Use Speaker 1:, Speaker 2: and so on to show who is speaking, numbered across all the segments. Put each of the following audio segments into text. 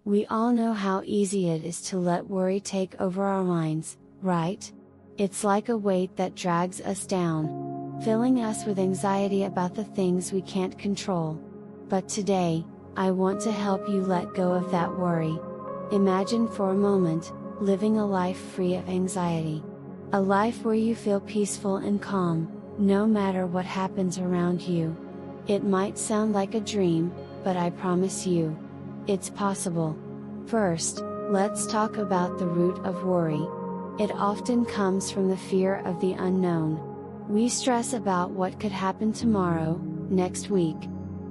Speaker 1: We all know how easy it is to let worry take over our minds, right? It's like a weight that drags us down, filling us with anxiety about the things we can't control. But today, I want to help you let go of that worry. Imagine for a moment, living a life free of anxiety. A life where you feel peaceful and calm, no matter what happens around you. It might sound like a dream, but I promise you, it's possible. First, let's talk about the root of worry. It often comes from the fear of the unknown. We stress about what could happen tomorrow, next week,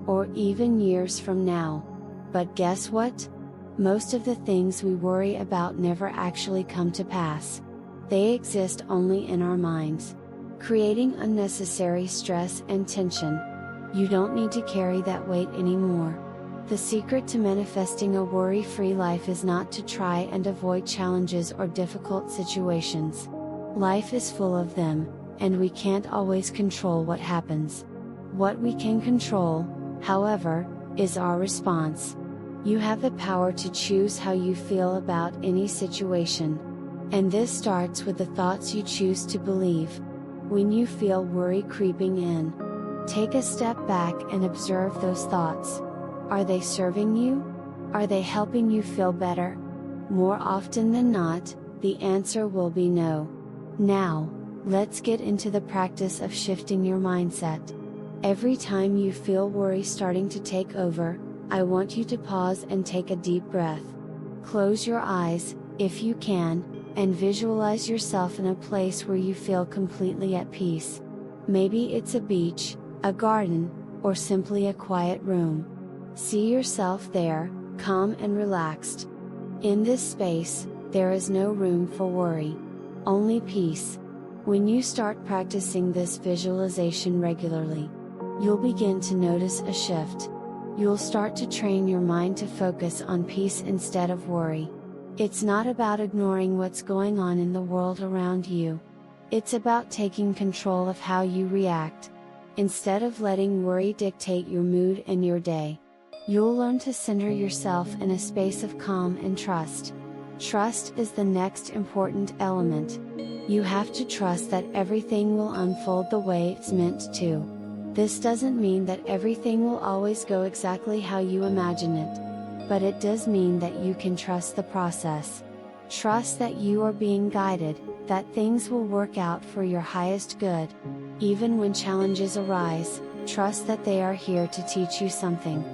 Speaker 1: or even years from now. But guess what? Most of the things we worry about never actually come to pass. They exist only in our minds, creating unnecessary stress and tension. You don't need to carry that weight anymore. The secret to manifesting a worry-free life is not to try and avoid challenges or difficult situations. Life is full of them, and we can't always control what happens. What we can control, however, is our response. You have the power to choose how you feel about any situation. And this starts with the thoughts you choose to believe. When you feel worry creeping in, take a step back and observe those thoughts. Are they serving you? Are they helping you feel better? More often than not, the answer will be no. Now, let's get into the practice of shifting your mindset. Every time you feel worry starting to take over, I want you to pause and take a deep breath. Close your eyes, if you can, and visualize yourself in a place where you feel completely at peace. Maybe it's a beach, a garden, or simply a quiet room. See yourself there, calm and relaxed. In this space, there is no room for worry. Only peace. When you start practicing this visualization regularly, you'll begin to notice a shift. You'll start to train your mind to focus on peace instead of worry. It's not about ignoring what's going on in the world around you. It's about taking control of how you react. Instead of letting worry dictate your mood and your day, you'll learn to center yourself in a space of calm and trust. Trust is the next important element. You have to trust that everything will unfold the way it's meant to. This doesn't mean that everything will always go exactly how you imagine it. But it does mean that you can trust the process. Trust that you are being guided, that things will work out for your highest good. Even when challenges arise, trust that they are here to teach you something.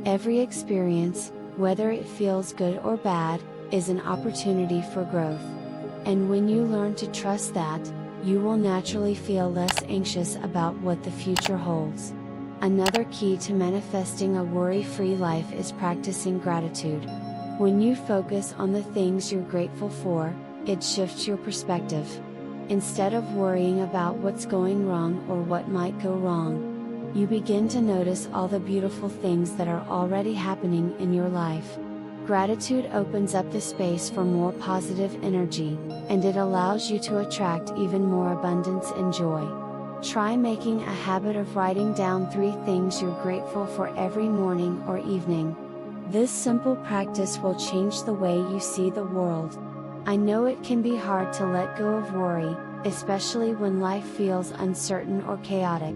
Speaker 1: Every experience, whether it feels good or bad, is an opportunity for growth. And when you learn to trust that, you will naturally feel less anxious about what the future holds. Another key to manifesting a worry-free life is practicing gratitude. When you focus on the things you're grateful for, it shifts your perspective. Instead of worrying about what's going wrong or what might go wrong, you begin to notice all the beautiful things that are already happening in your life. Gratitude opens up the space for more positive energy, and it allows you to attract even more abundance and joy. Try making a habit of writing down 3 things you're grateful for every morning or evening. This simple practice will change the way you see the world. I know it can be hard to let go of worry, especially when life feels uncertain or chaotic.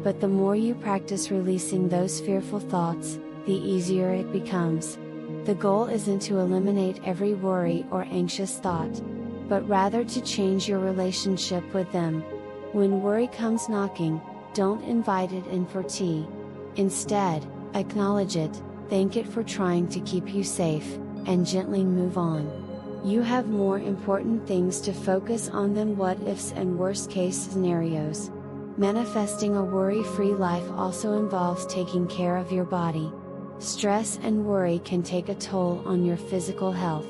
Speaker 1: But the more you practice releasing those fearful thoughts, the easier it becomes. The goal isn't to eliminate every worry or anxious thought, but rather to change your relationship with them. When worry comes knocking, don't invite it in for tea. Instead, acknowledge it, thank it for trying to keep you safe, and gently move on. You have more important things to focus on than what-ifs and worst-case scenarios. Manifesting a worry-free life also involves taking care of your body. Stress and worry can take a toll on your physical health.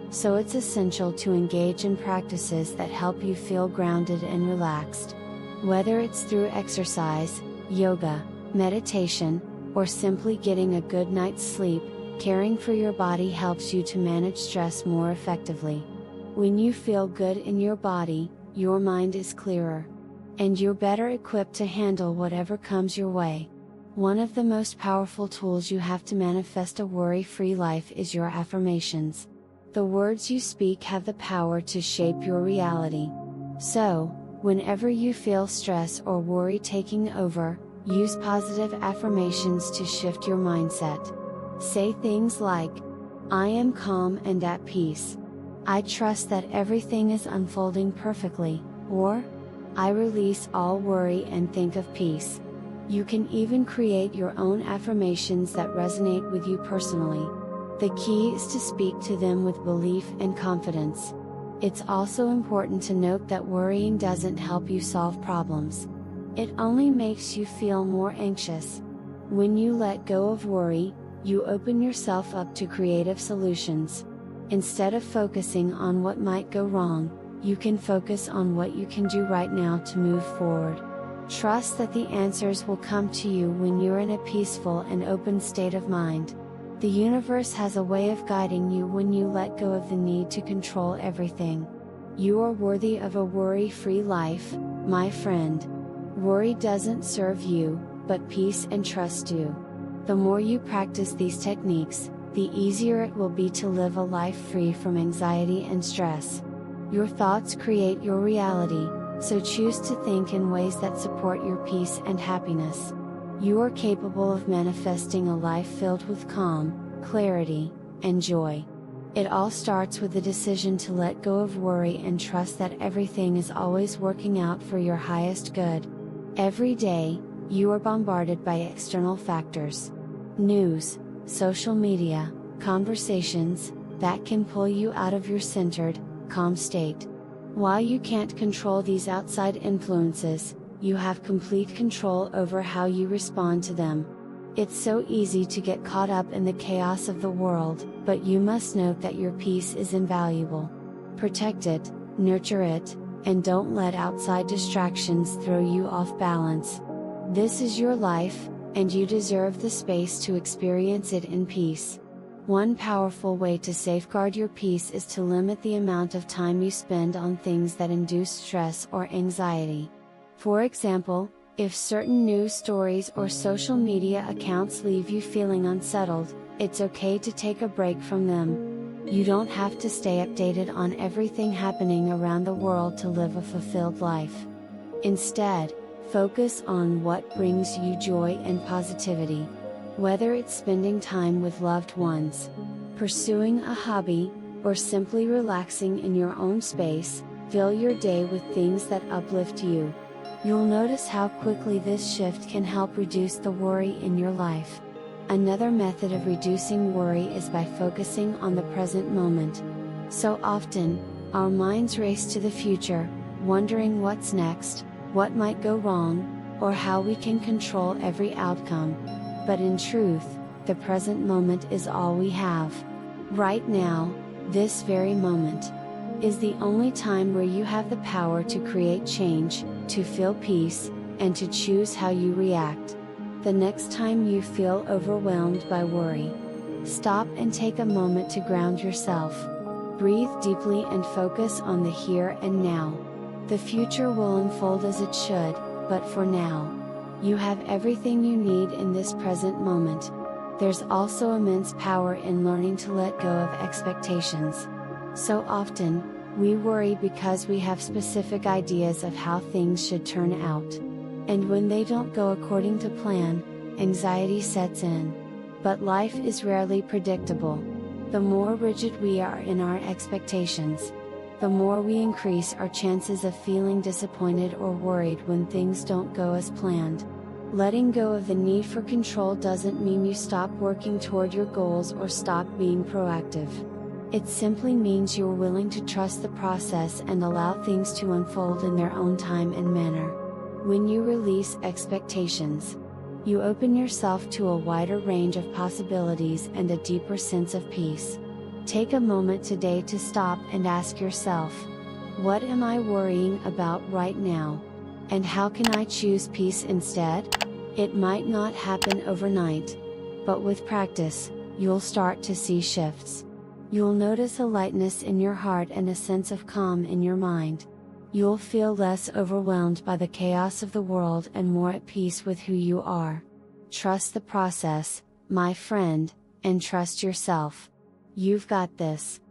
Speaker 1: So it's essential to engage in practices that help you feel grounded and relaxed. Whether it's through exercise, yoga, meditation, or simply getting a good night's sleep, caring for your body helps you to manage stress more effectively. When you feel good in your body, your mind is clearer. And you're better equipped to handle whatever comes your way. One of the most powerful tools you have to manifest a worry-free life is your affirmations. The words you speak have the power to shape your reality. So, whenever you feel stress or worry taking over, use positive affirmations to shift your mindset. Say things like, "I am calm and at peace." "I trust that everything is unfolding perfectly," or, "I release all worry and think of peace." You can even create your own affirmations that resonate with you personally. The key is to speak to them with belief and confidence. It's also important to note that worrying doesn't help you solve problems. It only makes you feel more anxious. When you let go of worry, you open yourself up to creative solutions. Instead of focusing on what might go wrong, you can focus on what you can do right now to move forward. Trust that the answers will come to you when you're in a peaceful and open state of mind. The universe has a way of guiding you when you let go of the need to control everything. You are worthy of a worry-free life, my friend. Worry doesn't serve you, but peace and trust do. The more you practice these techniques, the easier it will be to live a life free from anxiety and stress. Your thoughts create your reality, so choose to think in ways that support your peace and happiness. You are capable of manifesting a life filled with calm, clarity, and joy. It all starts with the decision to let go of worry and trust that everything is always working out for your highest good. Every day, you are bombarded by external factors. News, social media, conversations, that can pull you out of your centered, calm state. While you can't control these outside influences, you have complete control over how you respond to them. It's so easy to get caught up in the chaos of the world, but you must note that your peace is invaluable. Protect it, nurture it, and don't let outside distractions throw you off balance. This is your life, and you deserve the space to experience it in peace. One powerful way to safeguard your peace is to limit the amount of time you spend on things that induce stress or anxiety. For example, if certain news stories or social media accounts leave you feeling unsettled, it's okay to take a break from them. You don't have to stay updated on everything happening around the world to live a fulfilled life. Instead, focus on what brings you joy and positivity. Whether it's spending time with loved ones, pursuing a hobby, or simply relaxing in your own space, fill your day with things that uplift you. You'll notice how quickly this shift can help reduce the worry in your life. Another method of reducing worry is by focusing on the present moment. So often, our minds race to the future, wondering what's next, what might go wrong, or how we can control every outcome. But in truth, the present moment is all we have. Right now, this very moment, is the only time where you have the power to create change, to feel peace, and to choose how you react. The next time you feel overwhelmed by worry, stop and take a moment to ground yourself. Breathe deeply and focus on the here and now. The future will unfold as it should, but for now, you have everything you need in this present moment. There's also immense power in learning to let go of expectations. So often, we worry because we have specific ideas of how things should turn out. And when they don't go according to plan, anxiety sets in. But life is rarely predictable. The more rigid we are in our expectations, the more we increase our chances of feeling disappointed or worried when things don't go as planned. Letting go of the need for control doesn't mean you stop working toward your goals or stop being proactive. It simply means you're willing to trust the process and allow things to unfold in their own time and manner. When you release expectations, you open yourself to a wider range of possibilities and a deeper sense of peace. Take a moment today to stop and ask yourself, what am I worrying about right now? And how can I choose peace instead? It might not happen overnight, but with practice, you'll start to see shifts. You'll notice a lightness in your heart and a sense of calm in your mind. You'll feel less overwhelmed by the chaos of the world and more at peace with who you are. Trust the process, my friend, and trust yourself. You've got this.